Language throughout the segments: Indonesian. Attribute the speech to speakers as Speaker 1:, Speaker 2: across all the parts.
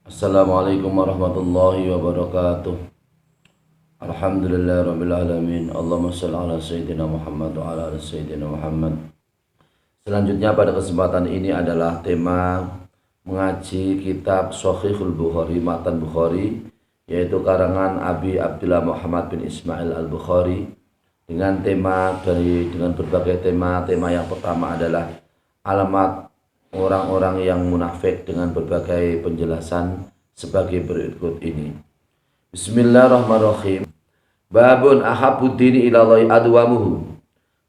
Speaker 1: Assalamualaikum warahmatullahi wabarakatuh. Alhamdulillah rabbil alamin. Allahumma shalli ala sayyidina Muhammad wa ala ali sayyidina Muhammad. Selanjutnya pada kesempatan ini adalah tema mengaji kitab Shahihul Bukhari, matan Bukhari, yaitu karangan Abi Abdullah Muhammad bin Ismail Al-Bukhari, dengan berbagai tema. Tema yang pertama adalah alamat orang-orang yang munafik dengan berbagai penjelasan sebagai berikut ini. Bismillahirrahmanirrahim. Babun ahabud dini ilallahi adwamuhu.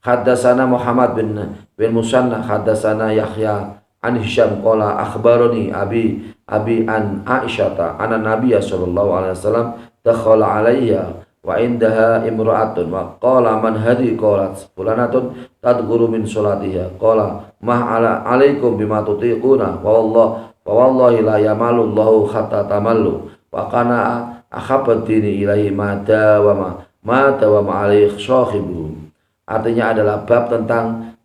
Speaker 1: Haddatsana Muhammad bin Musanna haddatsana Yahya an Hisham qala akhbarani abi an Aisyata anna Nabiyya sallallahu alaihi wasallam dakhala alayya wa indaha imra'atun wa qala man hadi qalat fulanatun tadghuru min salatiha qala ma alaikum bima tutiquna wa wallahi la yamalu Allahu hatta tamallu wa kana ahabbat dini ilaihi ma dawama alaihi sahibu. Artinya adalah bab tentang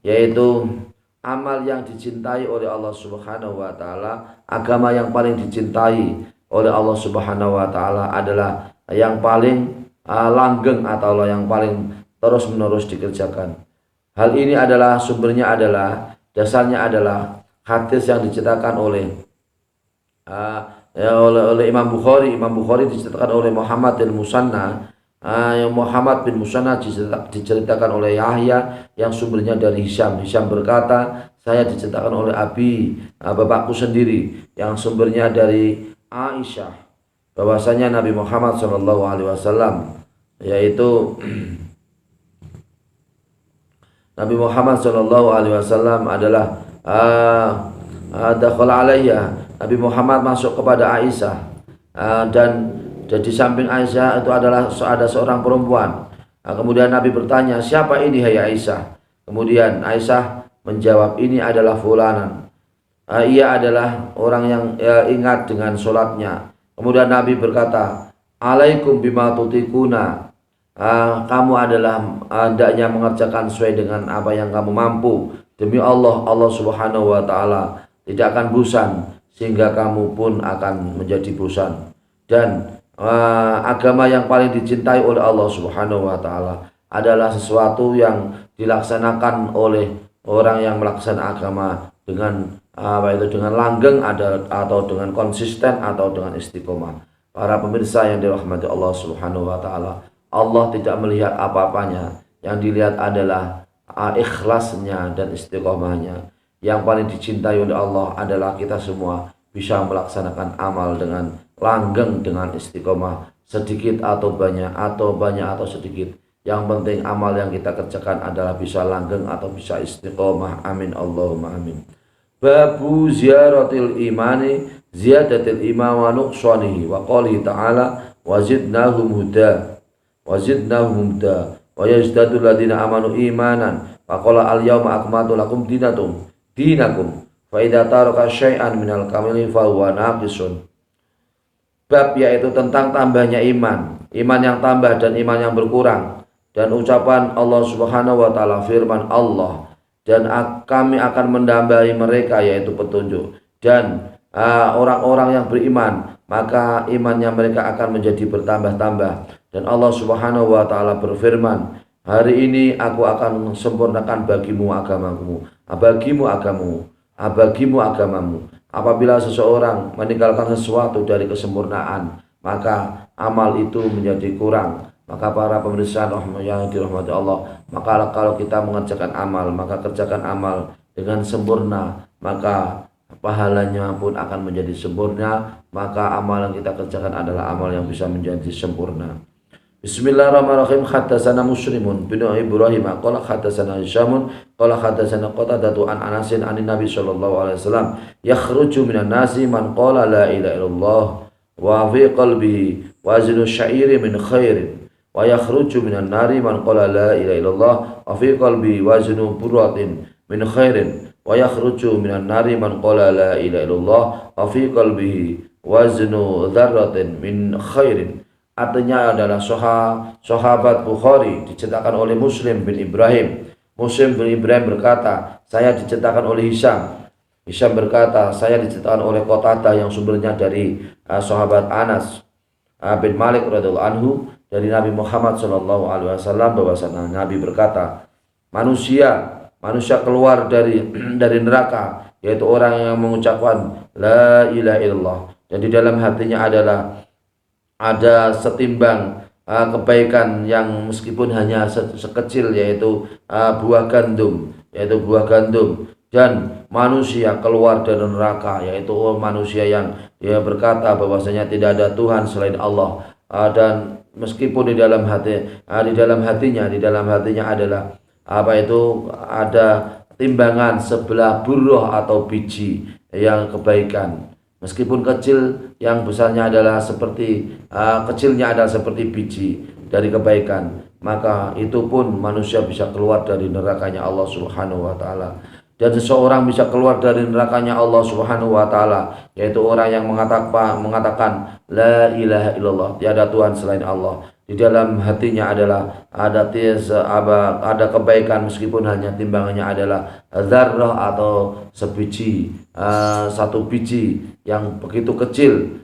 Speaker 1: yaitu amal yang dicintai oleh Allah Subhanahu wa taala. Agama yang paling dicintai oleh Allah Subhanahu wa taala adalah yang paling langgeng atau yang paling terus-menerus dikerjakan. Hal ini adalah dasarnya adalah hadis yang diceritakan oleh Imam Bukhari. Imam Bukhari diceritakan oleh Muhammad bin Musanna. Muhammad bin Musanna diceritakan oleh Yahya yang sumbernya dari Hisham. Hisham berkata, saya diceritakan oleh bapakku sendiri yang sumbernya dari Aisyah, bahwasanya Nabi Muhammad SAW, yaitu Nabi Muhammad SAW adalah dakhala alayya. Nabi Muhammad masuk kepada Aisyah, dan di samping Aisyah itu ada seorang perempuan. Kemudian Nabi bertanya, siapa ini hai Aisyah? Kemudian Aisyah menjawab, ini adalah fulanan. Ia adalah orang yang ingat dengan sholatnya. Kemudian Nabi berkata, alaikum bima tutikuna. Kamu adalah hendaknya mengerjakan sesuai dengan apa yang kamu mampu. Demi Allah, Allah Subhanahu wa taala tidak akan bosan, sehingga kamu pun akan menjadi bosan. Dan agama yang paling dicintai oleh Allah Subhanahu wa taala adalah sesuatu yang dilaksanakan oleh orang yang melaksanakan agama dengan dengan langgeng atau dengan konsisten atau dengan istiqomah. Para pemirsa yang dirahmati Allah Subhanahu wa taala, Allah tidak melihat apa-apanya. Yang dilihat adalah ikhlasnya dan istiqomahnya. Yang paling dicintai oleh Allah adalah kita semua bisa melaksanakan amal dengan langgeng, dengan istiqomah, sedikit atau banyak atau sedikit. Yang penting amal yang kita kerjakan adalah bisa langgeng atau bisa istiqomah. Amin Allahumma amin. Babu ziyaratil imani ziyadatil iman wa nuqsanihi wa qalihi ta'ala wazidnahum huda wa yazdadu ladina amanu imanan wa qala al yawma akmaltu lakum dinakum fa idza taraka syai'an minal kamili fa huwa naqisun. Bab yaitu tentang tambahnya iman yang tambah dan iman yang berkurang, dan ucapan Allah Subhanahu wa taala, firman Allah, dan kami akan menambahi mereka yaitu petunjuk, dan orang-orang yang beriman maka imannya mereka akan menjadi bertambah-tambah. Dan Allah Subhanahu wa taala berfirman, hari ini aku akan sempurnakan bagimu agamamu. Apabila seseorang meninggalkan sesuatu dari kesempurnaan, maka amal itu menjadi kurang. Maka para pemirsa yang dirahmati Allah, maka kalau kita mengerjakan amal, maka kerjakan amal dengan sempurna, maka pahalanya pun akan menjadi sempurna. Maka amal yang kita kerjakan adalah amal yang bisa menjadi sempurna. Bismillahirrahmanirrahim. Haddatsana Muslimun bin Ibrahim qala haddatsana Hishamun qala haddatsana Qatadatu an Anasin anin Nabi sallallahu alaihi wasallam yakhruju minan nasi man qala la ilaha illallah wa fi qalbihi waznu sya'iri min khairin wa yakhruju minan nari man qala la ilaha illallah wa fi qalbihi waznu burratin min khairin wa yakhruju minan nari man qala la ilaha illallah wa fi qalbihi waznu dzarratin min khairin. Artinya adalah sahabat Bukhari diceritakan oleh Muslim bin Ibrahim. Muslim bin Ibrahim berkata, saya diceritakan oleh Hisham. Hisham berkata, saya diceritakan oleh Qatadah yang sumbernya dari sahabat Anas bin Malik radhiyallahu anhu dari Nabi Muhammad sallallahu alaihi wasallam bahwasanya Nabi berkata, manusia keluar dari neraka, yaitu orang yang mengucapkan la ilaha illallah, dan di dalam hatinya ada setimbang kebaikan yang meskipun hanya sekecil, yaitu buah gandum, dan manusia keluar dari neraka, yaitu manusia yang dia berkata bahwasanya tidak ada Tuhan selain Allah, dan meskipun di dalam hatinya adalah ada timbangan sebelah buruh atau biji yang kebaikan, meskipun kecil, yang besarnya adalah kecilnya adalah seperti biji dari kebaikan, maka itu pun manusia bisa keluar dari nerakanya Allah Subhanahu wa taala. Dan seseorang bisa keluar dari nerakanya Allah Subhanahu wa taala, yaitu orang yang mengatakan la ilaha illallah, tiada Tuhan selain Allah. Di dalam hatinya ada kebaikan meskipun hanya timbangannya adalah zarrah atau satu biji yang begitu kecil,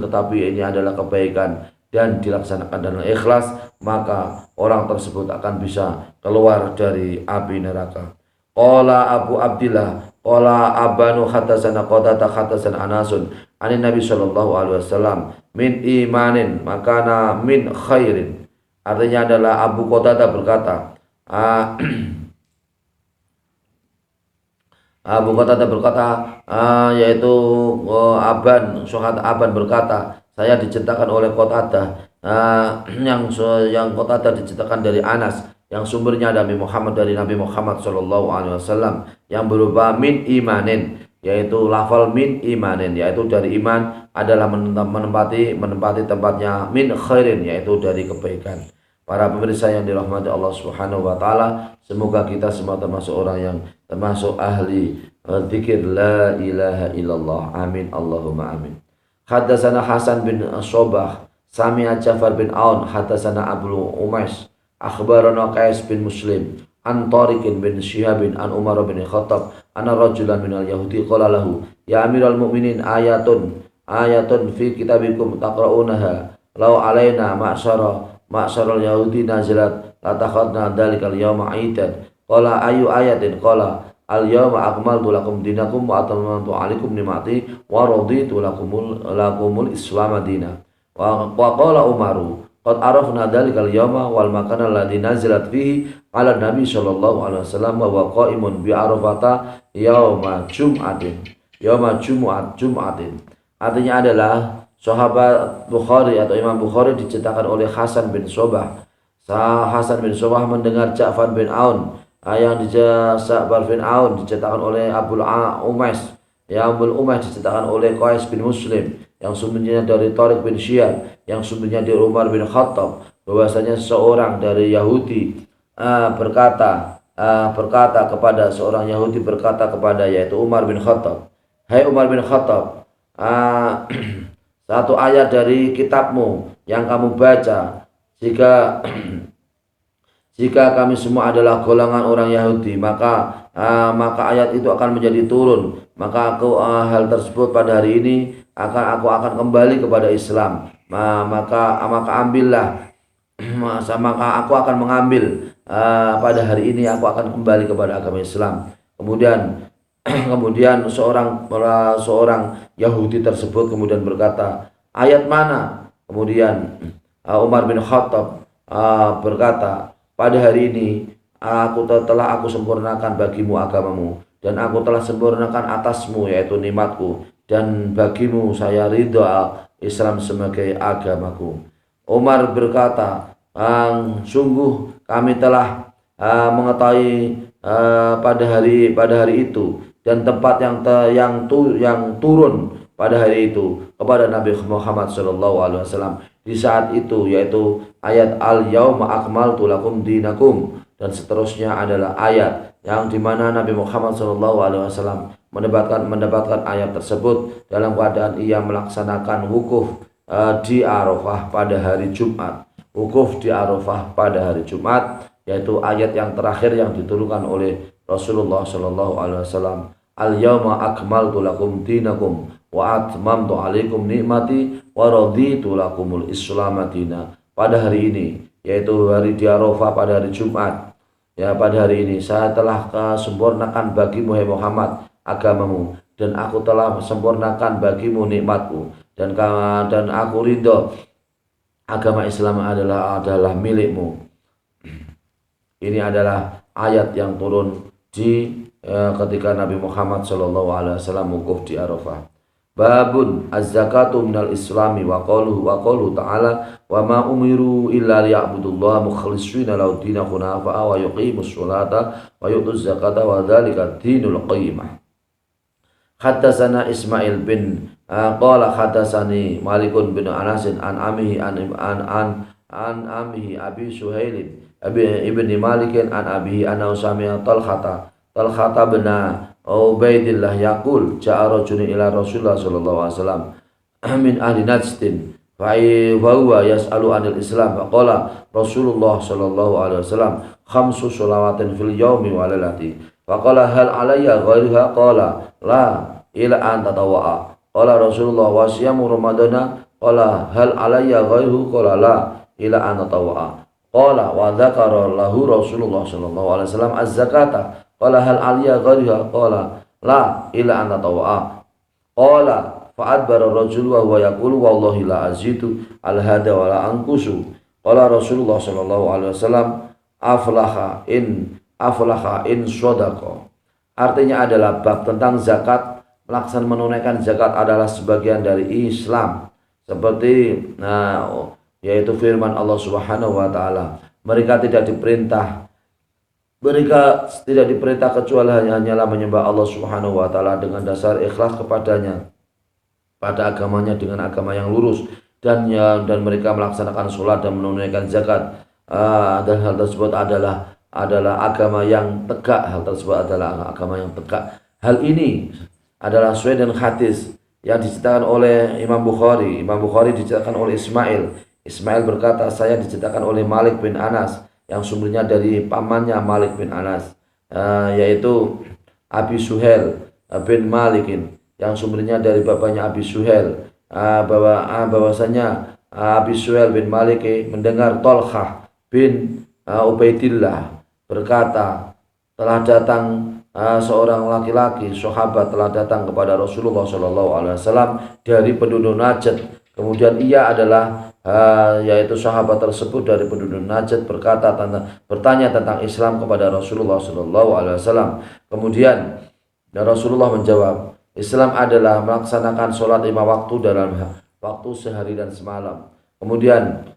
Speaker 1: tetapi ini adalah kebaikan dan dilaksanakan dengan ikhlas, maka orang tersebut akan bisa keluar dari api neraka. Qala Abu Abdillah qala Abanu hadatsana Qatadah hadatsana Anasun anin Nabi sallallahu alaihi wasallam min imanin makana min khairin. Artinya adalah Abu Qatadah berkata, Abu Qatadah berkata, yaitu Aban berkata, saya diceritakan oleh Qatadah, yang Qatadah diceritakan dari Anas, yang sumbernya dari Nabi Muhammad sallallahu alaihi wasallam, yang berupa min imanin, yaitu lafal min imanin, yaitu dari iman adalah menempati tempatnya min khairin, yaitu dari kebaikan. Para pemirsa yang dirahmati Allah Subhanahu wa taala, semoga kita semua termasuk ahli zikir la ilaha illallah. Amin Allahumma amin. Hadatsana Hasan bin Sobah sami'a Ja'far bin Aun hadatsana Abu Umais akhbarana Qais bin Muslim an Tariq bin Shihab an Umar bin Khattab anna rajulan minal yahudi qala lahu ya amiral mu'minin ayatun fi kitabikum taqra'unaha law alaina ma'syaral yahudi nazalat latakhadna dalikal yawma aidan qala ayu ayatin qala al-yawma akmaltu lakum dinakum wa atamamtu alaikum nimati wa raditu lakumul islam madina wa qala Umaru qad arafna dalikal yawma wal makana alladhi nazalat fihi ala nabi sallallahu alaihi wasallam wa qaimun bi arafata yawma jum'atin. Artinya adalah sahabat Bukhari atau Imam Bukhari diceritakan oleh Hasan bin Sobah. Hasan bin Sobah mendengar Ja'far bin Aun, yang Ja'far bin Aun diceritakan oleh Abu Umais, yang Abu Umais diceritakan oleh Qais bin Muslim, yang sumbernya dari Tariq bin Shihab, yang sumbernya dari Umar bin Khattab, bahwasanya seorang dari Yahudi berkata kepada seorang Yahudi yaitu Umar bin Khattab, hai Umar bin Khattab, satu ayat dari kitabmu yang kamu baca, jika kami semua adalah golongan orang Yahudi, maka ayat itu akan menjadi turun, maka hal tersebut pada hari ini aku akan kembali kepada Islam, maka aku akan mengambil pada hari ini aku akan kembali kepada agama Islam. Kemudian seorang Yahudi tersebut kemudian berkata, ayat mana? Kemudian Umar bin Khattab berkata, pada hari ini telah aku sempurnakan bagimu agamamu, dan aku telah sempurnakan atasmu yaitu nikmatku, dan bagimu saya ridha Islam sebagai agamaku. Umar berkata, sungguh kami telah mengetahui pada hari itu dan tempat yang turun pada hari itu kepada Nabi Muhammad SAW di saat itu, yaitu ayat al-yauma akmaltu lakum dinakum, dan seterusnya adalah ayat yang dimana Nabi Muhammad SAW mendapatkan ayat tersebut dalam keadaan ia melaksanakan wukuf di Arafah pada hari Jumat. Wukuf di Arafah pada hari Jumat, yaitu ayat yang terakhir yang diturunkan oleh Rasulullah sallallahu alaihi wasallam, al-yauma akmaltu lakum dinakum wa atmamtu alaikum nikmati wa raditu lakumul Islam madina. Pada hari ini, yaitu hari di Arafah pada hari Jumat, ya pada hari ini saya telah sempurnakan bagimu hai Muhammad agamamu, dan aku telah sempurnakan bagimu nikmatku, dan aku ridho agama Islam adalah milikmu. Ini adalah ayat yang turun di ketika Nabi Muhammad SAW wukuf di Arafah. Babun az-zakatu minal islami wa qaluhu ta'ala wa ma umiru illa liya'budullaha mukhlishina lahu dina hunafa'a wa yuqimus sholata wa yutuz zakata wa dzalika dinul qayyimah. Haddatsana Ismail bin qala haddatsani Malikun bin Anas an amihi an amihi Abi Suhail ibni Malik an abihi anna sami'a Talhata bin Ubaidillah yaqul ja'a rajulun ila Rasulullah sallallahu alaihi wasallam min ahli Najdin fa huwa yas'alu anil Islam faqala Rasulullah sallallahu alaihi wasallam khamsu shalawatin fil yaumi wa lailati faqala hal alayya ghairuha qala la ila an tatawwa qala Rasulullah wa siyamu ramadana qala hal alayya ghairuhu qala la ila an tatawwa qala wa dzakara lahu Rasulullah sallallahu alaihi wasallam az-zakata qala hal aliyya ghariha qala la ila an tatawwa qala fa'adbara ar-rajul wa huwa yaqulu wallahi la azidu al hada wa la anqusu qala Rasulullah sallallahu alaihi wasallam aflaha in shadaqa. Artinya adalah bab tentang zakat. Menunaikan zakat adalah sebagian dari Islam, seperti yaitu firman Allah Subhanahu wa taala, mereka tidak diperintah kecuali hanyalah menyembah Allah Subhanahu wa taala dengan dasar ikhlas kepadanya pada agamanya dengan agama yang lurus, dan mereka melaksanakan sholat dan menunaikan zakat, dan hal tersebut adalah agama yang tegak. Hal ini adalah sesuai dengan hadis yang diceritakan oleh Imam Bukhari diceritakan oleh Ismail berkata, saya diceritakan oleh Malik bin Anas yang sumbernya dari pamannya Malik bin Anas, yaitu Abi Suhail bin Malikin, yang sumbernya dari bapaknya Abi Suhail, bahwasanya Abi Suhail bin Malik mendengar Talhah bin Ubaidillah berkata, telah datang seorang laki-laki sahabat telah datang kepada Rasulullah SAW dari penduduk Najd. Kemudian ia adalah yaitu sahabat tersebut dari penduduk Najd bertanya tentang Islam kepada Rasulullah SAW. Kemudian Rasulullah menjawab, Islam adalah melaksanakan sholat 5 waktu dalam waktu sehari dan semalam. Kemudian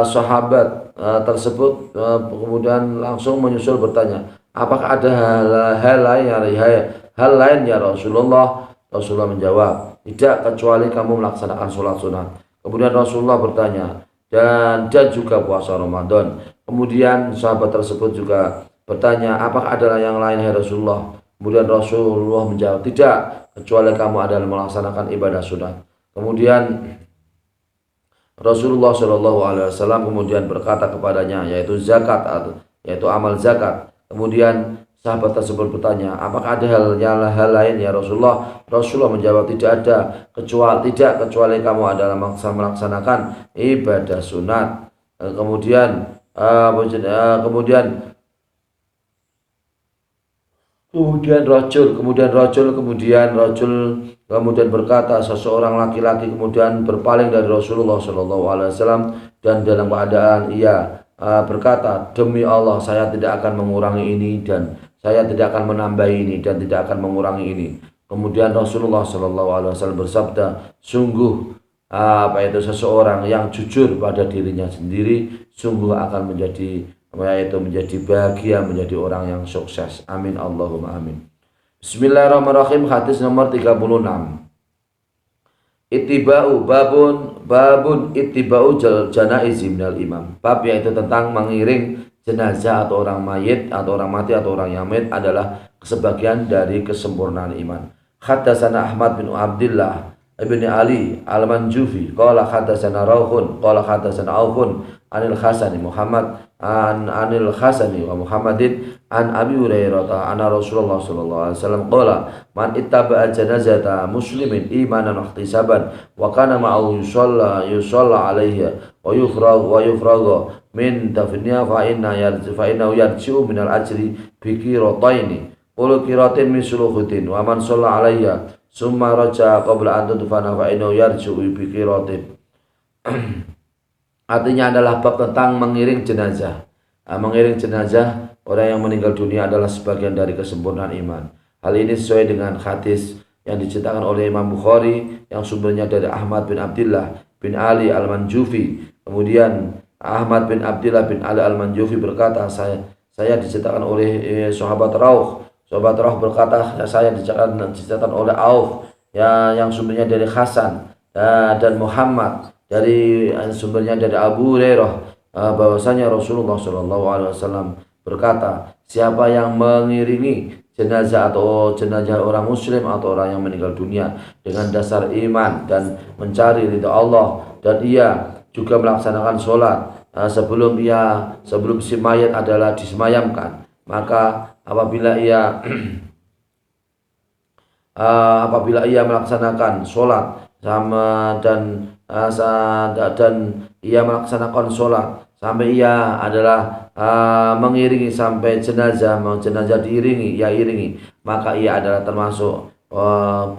Speaker 1: sahabat tersebut kemudian langsung menyusul bertanya, apakah ada hal lain ya Rasulullah? Rasulullah menjawab, tidak kecuali kamu melaksanakan sholat sunat. Kemudian Rasulullah bertanya, dan juga puasa Ramadan. Kemudian sahabat tersebut juga bertanya, apakah ada yang lain ya Rasulullah? Kemudian Rasulullah menjawab, tidak kecuali kamu adalah melaksanakan ibadah sunat. Kemudian Rasulullah SAW kemudian berkata kepadanya, yaitu zakat, yaitu amal zakat. Kemudian sahabat tersebut bertanya, apakah ada hal lain ya Rasulullah? Rasulullah menjawab, tidak kecuali kamu adalah melaksanakan ibadah sunat. Kemudian rajul berkata, seseorang laki-laki kemudian berpaling dari Rasulullah SAW, dan dalam keadaan ia berkata, demi Allah saya tidak akan mengurangi ini, dan saya tidak akan menambah ini, dan tidak akan mengurangi ini. Kemudian Rasulullah SAW bersabda, sungguh seseorang yang jujur pada dirinya sendiri sungguh akan menjadi bahagia, menjadi orang yang sukses. Amin Allahumma amin. Bismillahirrahmanirrahim. Hadis nomor 36. Ittiba'u babun ittiba'u janaizi minal imam. Bab yaitu tentang mengiring jenazah atau orang mayit atau orang mati atau orang yang mayit adalah sebagian dari kesempurnaan iman. Haddatsana Ahmad bin Abdullah ibni Ali al-Manjufi qala haddatsana Rauhun qala haddatsana Aufun anil Hasani Muhammad anil Hasani wa Muhammadin An Abi Hurairah anna Rasulullah sallallahu alaihi wasallam qala man ittaba'a janazata muslimin imanan wa ihtisaban wa kana ma'ahu yusalla alaihi wa yufraghu min dafniha fa innahu yarji'u minal ajri bi qirataini qul qiratin mislu khutin wa man shalla alaiha summa raja qabla an tudfana fa innahu yarji'u bi qiratin. Artinya adalah bab tentang mengiring jenazah. Mengiring jenazah orang yang meninggal dunia adalah sebagian dari kesempurnaan iman. Hal ini sesuai dengan hadis yang diceritakan oleh Imam Bukhari yang sumbernya dari Ahmad bin Abdullah bin Ali Al-Manjufi. Kemudian Ahmad bin Abdullah bin Ali Al-Manjufi berkata, saya diceritakan oleh sahabat Rauh. Sahabat Rauh berkata, saya diceritakan oleh Auf yang sumbernya dari Hasan dan Muhammad dari sumbernya dari Abu Hurairah bahwasanya Rasulullah Shallallahu Alaihi Wasallam berkata, siapa yang mengiringi jenazah atau jenazah orang muslim atau orang yang meninggal dunia dengan dasar iman dan mencari ridha Allah, dan ia juga melaksanakan sholat sebelum si mayat adalah disemayamkan, maka apabila ia melaksanakan sholat dan ia melaksanakan sholat sampai ia adalah mengiringi sampai jenazah diiringi, ia iringi, maka ia adalah termasuk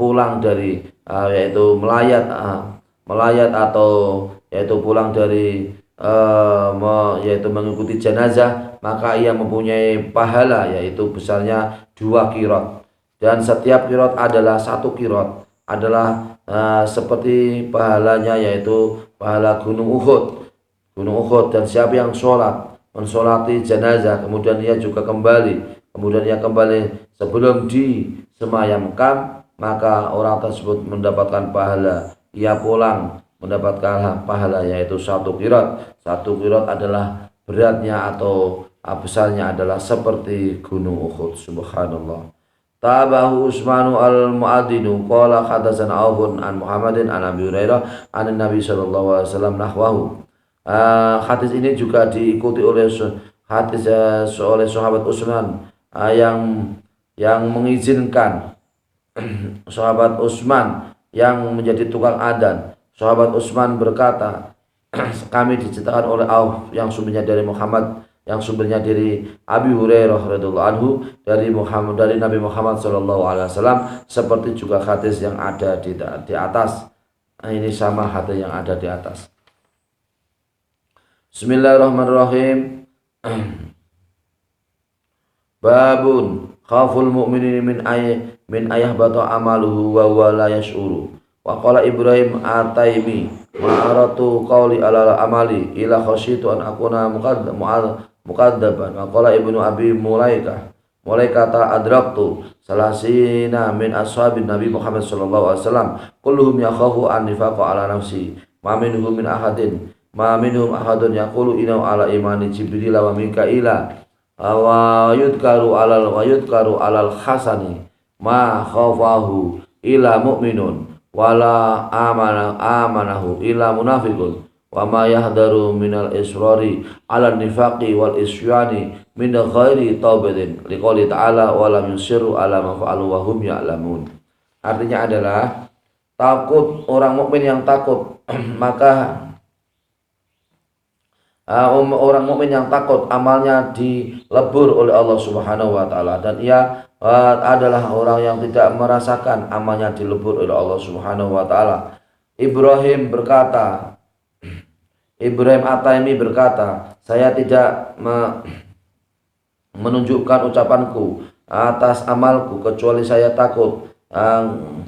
Speaker 1: pulang dari yaitu melayat atau yaitu pulang dari yaitu mengikuti jenazah, maka ia mempunyai pahala yaitu besarnya 2 qirot, dan setiap qirot adalah 1 qirot adalah seperti pahalanya yaitu pahala gunung Uhud. Dan siapa yang mensolati jenazah kemudian ia kembali sebelum disemayamkan, maka orang tersebut mendapatkan pahala, ia pulang mendapatkan pahala yaitu 1 qirot. 1 qirot adalah beratnya atau besarnya adalah seperti gunung Uhud. Subhanallah. Tabahu Usmanu al-Mu'adinu qala hadatsana Aufun an Muhammadin an Abi Hurairah an Nabi sallallahu alaihi wasallam nahwahu. Hadis ini juga diikuti oleh hadis oleh sahabat Utsman yang mengizinkan sahabat Utsman yang menjadi tukang adzan. Sahabat Utsman berkata, kami diceritakan oleh Auf yang sumbernya dari Muhammad yang sumbernya dari Abi Hurairah radhiyallahu anhu dari Nabi Muhammad sallallahu alaihi wasallam, seperti juga hadis yang ada di atas. Ini sama hadis yang ada di atas. Bismillahirrahmanirrahim. Babun khaful mu'minin min ayahbata amaluhu wa huwa la yash'uru. Wa qala Ibrahim At-Taimi ma'aratu qawli ala amali ila khasyitu an akuna muqaddaban. Wa qala Ibnu Abi Mulaikata adraktu salasina min ashabin Nabi Muhammad sallallahu alaihi wasallam kulluhum yakhafu an nifaqa ala nafsi ma minhum ahadun yaqulu inna ala imani Jibril wa Mikaila wa yudkaru alal hasani ma khafahu ila mu'minun wala amanahu ila munafiqun wa ma yahdaru minal israri ala nifaqi wal isyani min ghairi taubatin liqouli ta'ala wa lam yusirru ala ma fa'alu wa hum ya'lamun. Artinya adalah takut, orang mukmin yang takut maka orang mukmin yang takut amalnya dilebur oleh Allah Subhanahu wa taala, dan ia adalah orang yang tidak merasakan amalnya dilebur oleh Allah Subhanahu wa taala. Ibrahim At-Taimi berkata, saya tidak menunjukkan ucapanku atas amalku kecuali saya takut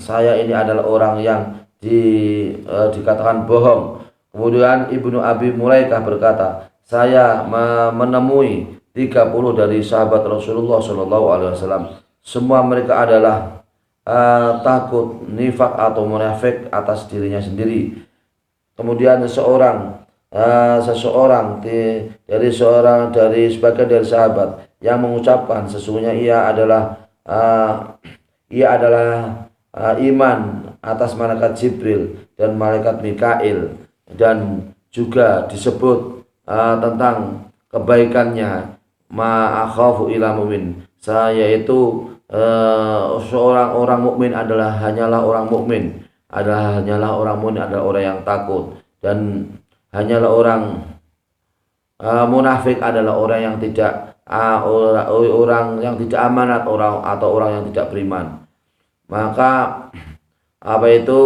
Speaker 1: saya ini adalah orang yang dikatakan bohong. Kemudian Ibnu Abi Mulaikah berkata, saya menemui 30 dari sahabat Rasulullah SAW. Semua mereka adalah takut nifak atau munafik atas dirinya sendiri. Kemudian seseorang dari sebagian dari sahabat yang mengucapkan sesungguhnya ia adalah iman atas malaikat Jibril dan malaikat Mikail, dan juga disebut tentang kebaikannya ma akhafu ila mu'min. Saya itu seorang orang mukmin adalah hanyalah orang mukmin, hanyalah orang mukmin adalah orang yang takut, dan hanyalah orang munafik adalah orang yang tidak orang yang tidak amanat, atau orang yang tidak beriman. Maka apa itu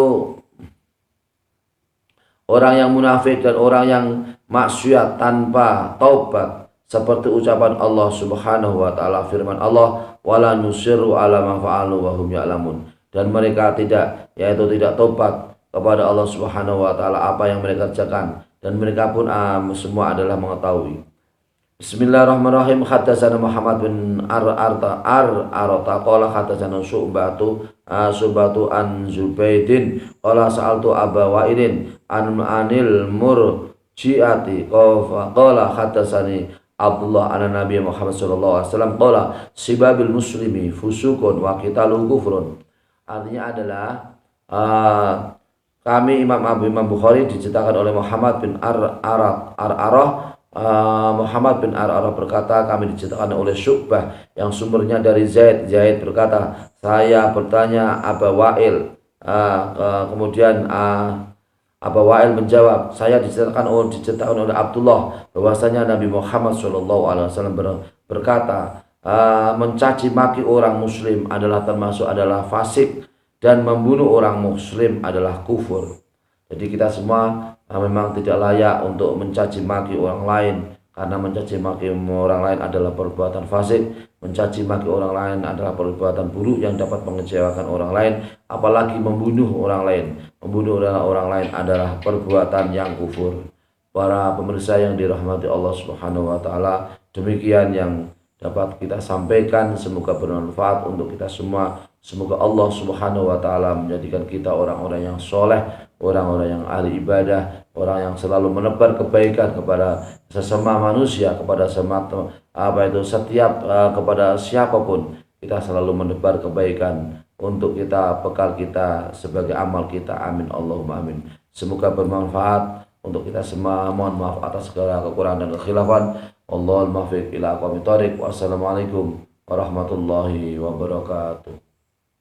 Speaker 1: orang yang munafik dan orang yang maksiat tanpa taubat, seperti ucapan Allah Subhanahu wa taala, firman Allah, wala nusiru ala ma fa'alu wa hum ya'lamun, dan mereka tidak taubat kepada Allah Subhanahu wa taala apa yang mereka kerjakan, dan mereka pun semua adalah mengetahui. Bismillahirrahmanirrahim. Haddatsana Muhammad bin Arta qala haddatsana Syu'batu an Zubaidin qala sa'altu Aba Wa'ilin anil murji'ati qala haddatsani Abdullah an Nabi Muhammad sallallahu alaihi wasallam qala sibabil muslimi fusukun wa qitaluhu kufrun. Artinya adalah kami Imam Bukhari diceritakan oleh Muhammad bin Muhammad bin Ar'arah berkata, kami diceritakan oleh Syu'bah yang sumbernya dari Zaid. Zaid berkata, saya bertanya Aba Wa'il, kemudian Aba Wa'il menjawab, saya diceritakan oleh Abdullah bahwasanya Nabi Muhammad SAW berkata, mencaci maki orang muslim adalah fasik, dan membunuh orang muslim adalah kufur. Jadi kita semua memang tidak layak untuk mencaci maki orang lain, karena mencaci maki orang lain adalah perbuatan fasik, mencaci maki orang lain adalah perbuatan buruk yang dapat mengecewakan orang lain, apalagi membunuh orang lain. Membunuh orang lain adalah perbuatan yang kufur. Para pemirsa yang dirahmati Allah Subhanahu wa taala, demikian yang dapat kita sampaikan, semoga bermanfaat untuk kita semua. Semoga Allah Subhanahu wa taala menjadikan kita orang-orang yang soleh, orang-orang yang ahli ibadah, orang yang selalu menebar kebaikan kepada sesama manusia, kepada kepada siapapun. Kita selalu menebar kebaikan untuk kita, bekal kita sebagai amal kita. Amin Allahumma amin. Semoga bermanfaat untuk kita semua. Mohon maaf atas segala kekurangan dan kekhilafan. Wallahul muwaffiq ila aqwamit thoriq. Wassalamualaikum warahmatullahi wabarakatuh.